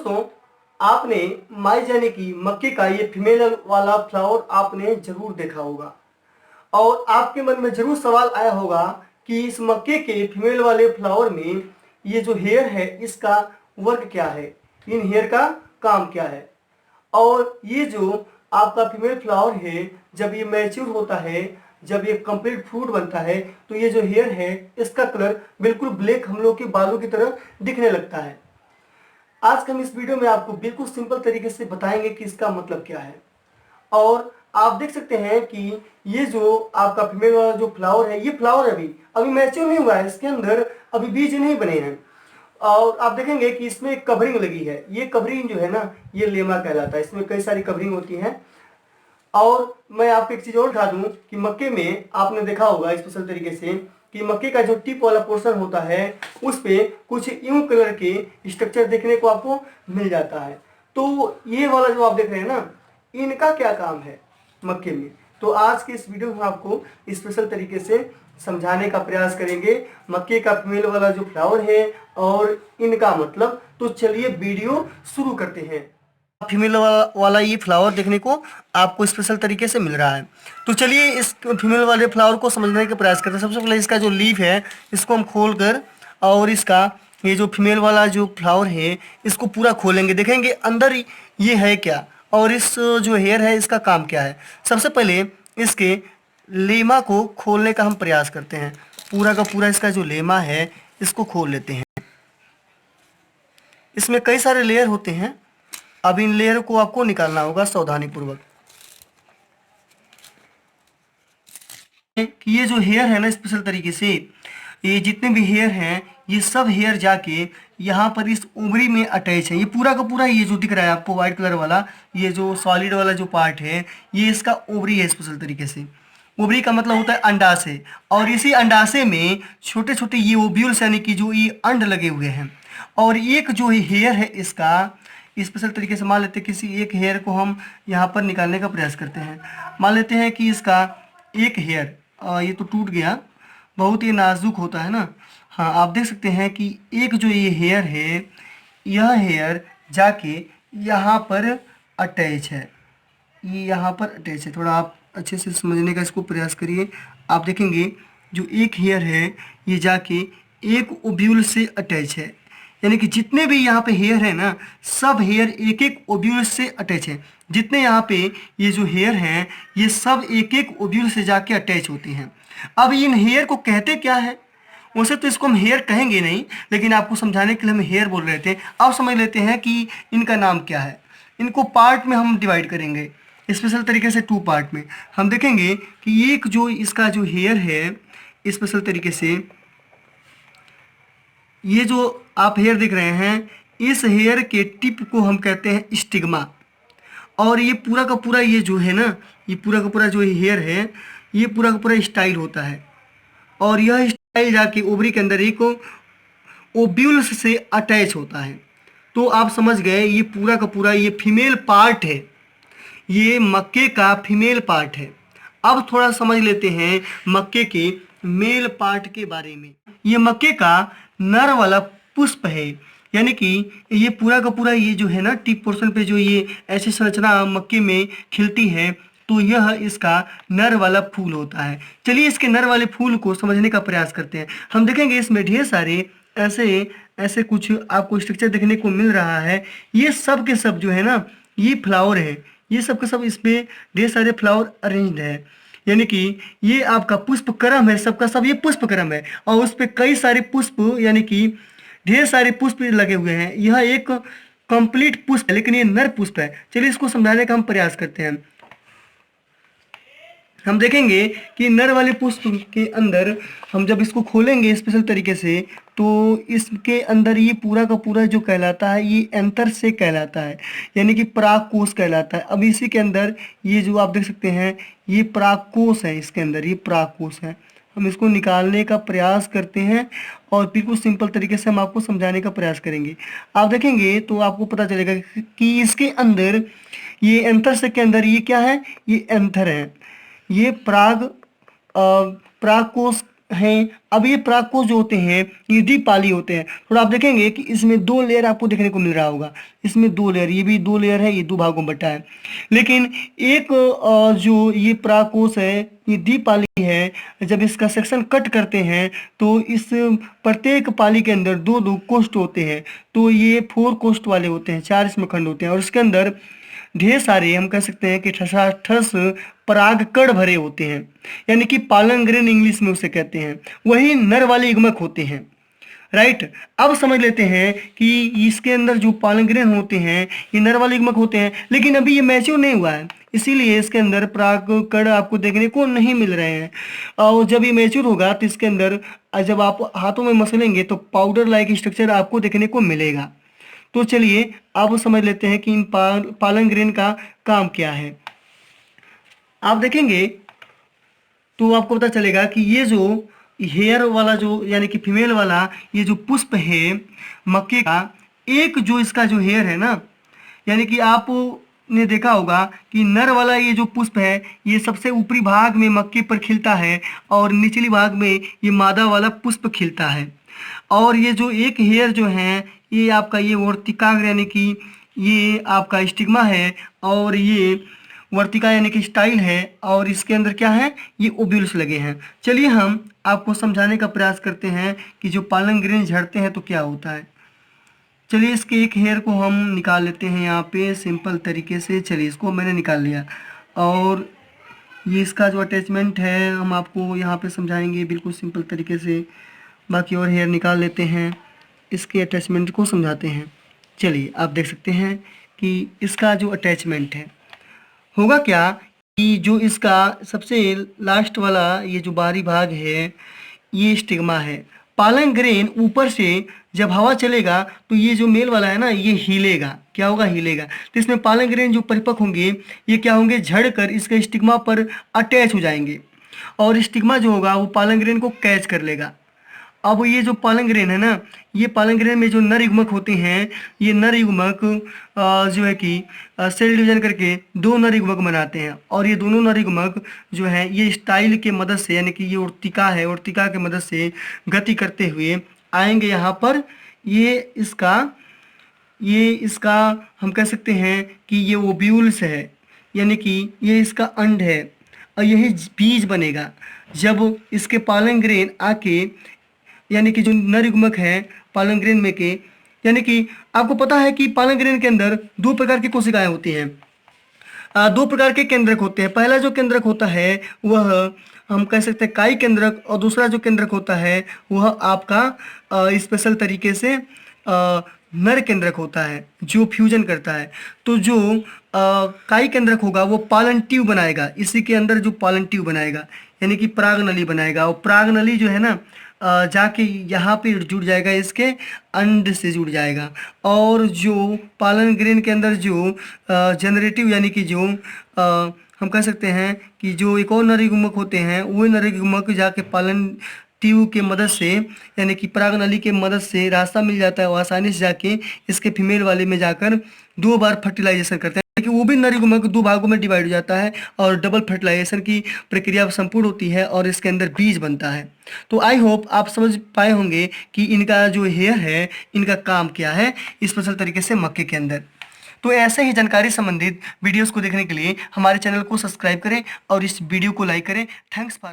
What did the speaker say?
दोस्तों, आपने माइज यानी कि मक्के का ये फीमेल वाला फ्लावर आपने जरूर देखा होगा और आपके मन में जरूर सवाल आया होगा कि इस मक्के के फीमेल वाले फ्लावर में ये जो हेयर है इसका वर्क क्या है, इन हेयर का काम क्या है। और ये जो आपका फीमेल फ्लावर है जब ये मैच्योर होता है, जब ये कंप्लीट फ्रूट बनता है तो ये जो हेयर है इसका कलर बिल्कुल ब्लैक हम लोग के बालों की तरह दिखने लगता है। आज के हम इस वीडियो में आपको बिल्कुल सिंपल तरीके से बताएंगे कि इसका मतलब क्या है। और आप देख सकते हैं कि ये जो आपका फीमेल वाला जो फ्लावर है, ये फ्लावर अभी अभी मैच्योर नहीं हुआ है, इसके अंदर अभी बीज नहीं बने हैं। और आप देखेंगे कि इसमें एक कवरिंग लगी है, ये कवरिंग जो है ना ये लेमा कहलाता है। इसमें कई सारी कवरिंग होती है। और मैं आपको एक चीज और बता दूं कि मक्के में आपने देखा होगा स्पेशल तरीके से कि मक्के का जो टिप वाला पोर्शन होता है उस पे कुछ यूं कलर के स्ट्रक्चर देखने को आपको मिल जाता है। तो ये वाला जो आप देख रहे हैं ना, इनका क्या काम है मक्के में, तो आज के इस वीडियो में आपको स्पेशल तरीके से समझाने का प्रयास करेंगे मक्के का फीमेल वाला जो फ्लावर है और इनका मतलब। तो चलिए वीडियो शुरू करते हैं। फीमेल वाला ये फ्लावर देखने को आपको स्पेशल तरीके से मिल रहा है। तो चलिए इस फीमेल वाले फ्लावर को समझने का प्रयास करते हैं। सबसे पहले इसका जो लीफ है इसको हम खोल कर और इसका ये जो फीमेल वाला जो फ्लावर है इसको पूरा खोलेंगे, देखेंगे अंदर ये है क्या और इस जो हेयर है इसका काम क्या है। सबसे पहले इसके लेमा को खोलने का हम प्रयास करते हैं। पूरा का पूरा इसका जो लेमा है इसको खोल लेते हैं। इसमें कई सारे लेयर होते हैं, अब इन लेयर को आपको निकालना होगा सावधानी पूर्वक। कि ये जो हेयर है ना स्पेशल तरीके से, ये जितने भी हेयर हैं ये सब हेयर जाके यहाँ पर इस ओवरी में अटैच है। ये पूरा का पूरा ये जो दिख रहा है आपको व्हाइट कलर वाला, ये जो सॉलिड वाला जो पार्ट है ये इसका ओवरी है स्पेशल तरीके से। ओवरी का मतलब होता है अंडाशय, और इसी अंडाशय में छोटे छोटे ये ओव्यूल्स यानी कि जो ये अंड लगे हुए हैं। और एक जो हेयर है इसका स्पेशल तरीके से मान लेते हैं, किसी एक हेयर को हम यहाँ पर निकालने का प्रयास करते हैं। मान लेते हैं कि इसका एक हेयर ये तो टूट गया, बहुत ही नाजुक होता है ना। हाँ, आप देख सकते हैं कि एक जो ये हेयर है यह हेयर जाके यहाँ पर अटैच है, ये यहाँ पर अटैच है। थोड़ा आप अच्छे से समझने का इसको प्रयास करिए। आप देखेंगे जो एक हेयर है ये जाके एक ओव्यूल से अटैच है, यानी कि जितने भी यहाँ पे हेयर है ना सब हेयर एक एक ओव्यूल से अटैच है। जितने यहाँ पे ये जो हेयर हैं ये सब एक एक ओव्यूल से जाके अटैच होती हैं। अब इन हेयर को कहते क्या है, वैसे तो इसको हम हेयर कहेंगे नहीं, लेकिन आपको समझाने के लिए हम हेयर बोल रहे थे। अब समझ लेते हैं कि इनका नाम क्या है। इनको पार्ट में हम डिवाइड करेंगे स्पेशल तरीके से, 2 पार्ट में। हम देखेंगे कि एक जो इसका जो हेयर है स्पेशल तरीके से, ये जो आप हेयर देख रहे हैं इस हेयर के टिप को हम कहते हैं स्टिग्मा। और ये पूरा का पूरा ये जो है ना, ये पूरा का पूरा जो हेयर है ये पूरा का पूरा स्टाइल होता है। और यह स्टाइल जाके ओवरी के अंदर एक ओव्यूल्स से अटैच होता है। तो आप समझ गए ये पूरा का पूरा ये फीमेल पार्ट है, ये मक्के का फीमेल पार्ट है। अब थोड़ा समझ लेते हैं मक्के के मेल पार्ट के बारे में। ये मक्के का नर वाला पुष्प है, यानी कि ये पूरा का पूरा ये जो है ना टिप पोर्शन पे जो ये ऐसी संरचना मक्के में खिलती है, तो यह इसका नर वाला फूल होता है। चलिए इसके नर वाले फूल को समझने का प्रयास करते हैं। हम देखेंगे इसमें ढेर सारे ऐसे ऐसे कुछ आपको स्ट्रक्चर देखने को मिल रहा है। ये सब के सब जो है ना ये फ्लावर है, ये सब के सब इसमें ढेर सारे फ्लावर अरेंज्ड है, यानी कि ये आपका पुष्प क्रम है, सबका सब ये पुष्प क्रम है। और उस पर कई सारे पुष्प यानी कि ढेर सारे पुष्प लगे हुए हैं। यह एक कंप्लीट पुष्प है, लेकिन ये नर पुष्प है। चलिए इसको समझाने का हम प्रयास करते हैं। हम देखेंगे कि नर वाले पुष्प के अंदर हम जब इसको खोलेंगे स्पेशल तरीके से, तो इसके अंदर ये पूरा का पूरा जो कहलाता है ये एंथर से कहलाता है, यानी कि परागकोश कहलाता है। अब इसी के अंदर ये जो आप देख सकते हैं ये परागकोश है, इसके अंदर ये परागकोश है। हम इसको निकालने का प्रयास करते हैं और बिल्कुल सिंपल तरीके से हम आपको समझाने का प्रयास करेंगे। आप देखेंगे तो आपको पता चलेगा कि इसके अंदर ये एंथर से के अंदर ये क्या है, ये एंथर है। ये परागकोश हैं। अब ये परागकोश जो होते हैं ये द्विपाली होते हैं। थोड़ा आप देखेंगे कि इसमें दो लेयर आपको देखने को मिल रहा होगा, इसमें दो लेयर, ये भी दो लेयर है, ये दो भागों में बटा है। लेकिन एक जो ये परागकोश है ये द्विपाली है। जब इसका सेक्शन कट करते हैं तो इस प्रत्येक पाली के अंदर दो दो कोष्ठ होते हैं। तो ये 4 कोष्ठ वाले होते हैं, 4 इसमें खंड होते हैं और इसके अंदर ढेर सारे हम कह सकते हैं कि ठसाठस परागकण भरे होते हैं, यानी कि पालन ग्रेन इंग्लिश में उसे कहते हैं। वही नर वाले युग्मक होते हैं। राइट, अब समझ लेते हैं कि इसके अंदर जो पालन ग्रेन होते हैं ये नर वाले युग्मक होते हैं, लेकिन अभी ये मैच्योर नहीं हुआ है, इसीलिए इसके अंदर परागकण आपको देखने को नहीं मिल रहे हैं। और जब ये मैच्योर होगा तो इसके अंदर जब आप हाथों में मसलेंगे तो पाउडर लाइक स्ट्रक्चर आपको देखने को मिलेगा। तो चलिए अब समझ लेते हैं कि इन पालन ग्रेन का काम क्या है। आप देखेंगे तो आपको पता चलेगा कि ये जो हेयर वाला जो यानी कि फीमेल वाला ये जो पुष्प है मक्के का, एक जो इसका जो हेयर है ना, यानी कि आपने देखा होगा कि नर वाला ये जो पुष्प है ये सबसे ऊपरी भाग में मक्के पर खिलता है और निचली भाग में ये मादा वाला पुष्प खिलता है। और ये जो एक हेयर जो है ये आपका ये वर्तिकाग्र यानी कि ये आपका स्टिग्मा है और ये वर्तिका यानी कि स्टाइल है और इसके अंदर क्या है ये ओव्यूल्स लगे हैं। चलिए हम आपको समझाने का प्रयास करते हैं कि जो पालन ग्रेन झड़ते हैं तो क्या होता है। चलिए इसके एक हेयर को हम निकाल लेते हैं यहाँ पे सिंपल तरीके से। चलिए इसको मैंने निकाल लिया और ये इसका जो अटैचमेंट है हम आपको यहाँ पे समझाएंगे बिल्कुल सिंपल तरीके से। बाकी और हेयर निकाल लेते हैं, इसके अटैचमेंट को समझाते हैं। चलिए आप देख सकते हैं कि इसका जो अटैचमेंट है होगा क्या कि जो इसका सबसे लास्ट वाला ये जो बाहरी भाग है ये स्टिग्मा है। पालन ग्रेन ऊपर से जब हवा चलेगा तो ये जो मेल वाला है ना ये हिलेगा। क्या होगा? हिलेगा। तो इसमें पालन ग्रेन जो परिपक्व होंगे ये क्या होंगे, झड़कर इसके स्टिग्मा पर अटैच हो जाएंगे और स्टिग्मा जो होगा वो पालन ग्रेन को कैच कर लेगा। अब ये जो पालन ग्रेन है ना, ये पालन ग्रेन में जो नर युग्मक होते हैं ये नर युग्मक जो है कि सेल डिवीजन करके दो नर युग्मक बनाते हैं और ये दोनों नर युग्मक जो है ये स्टाइल के मदद से यानी कि ये उर्तिका है, उर्तिका के मदद से गति करते हुए आएंगे यहाँ पर। ये इसका हम कह सकते हैं कि ये ओव्यूल्स है, यानी कि ये इसका अंड है और यही बीज बनेगा। जब इसके पालन ग्रेन आके यानी कि जो नर युग्मक है पालन ग्रेन में के, यानी कि आपको पता है कि पालन ग्रेन के अंदर दो प्रकार की कोशिकाएं होती हैं, दो प्रकार के केंद्रक होते हैं। पहला जो केंद्रक होता है वह हम कह सकते हैं काई केंद्रक और दूसरा जो केंद्रक होता है वह आपका स्पेशल तरीके से नर केंद्रक होता है जो फ्यूजन करता है। तो जो काई केंद्रक होगा वो पालन ट्यूब बनाएगा, इसी के अंदर जो पालन ट्यूब बनाएगा यानी कि परागनली बनाएगा और परागनली जो है ना जाके यहाँ पे जुड़ जाएगा, इसके अंड से जुड़ जाएगा। और जो पालन ग्रेन के अंदर जो जनरेटिव यानी कि जो हम कह सकते हैं कि जो एक और नर युग्मक होते हैं वो नर युग्मक जाके पालन ट्यूब के मदद से यानी कि परागनली के मदद से रास्ता मिल जाता है, वो आसानी से जाके इसके फीमेल वाले में जाकर 2 बार फर्टिलाइजेशन करते हैं कि वो भी नर युग्मक 2 भागों में डिवाइड हो जाता है और डबल फर्टिलाइजेशन की प्रक्रिया संपूर्ण होती है और इसके अंदर बीज बनता है। तो आई होप आप समझ पाए होंगे कि इनका जो हेयर है इनका काम क्या है स्पेशल तरीके से मक्के के अंदर। तो ऐसे ही जानकारी संबंधित वीडियोस को देखने के लिए हमारे चैनल को सब्सक्राइब करें और इस वीडियो को लाइक करें। Thanks for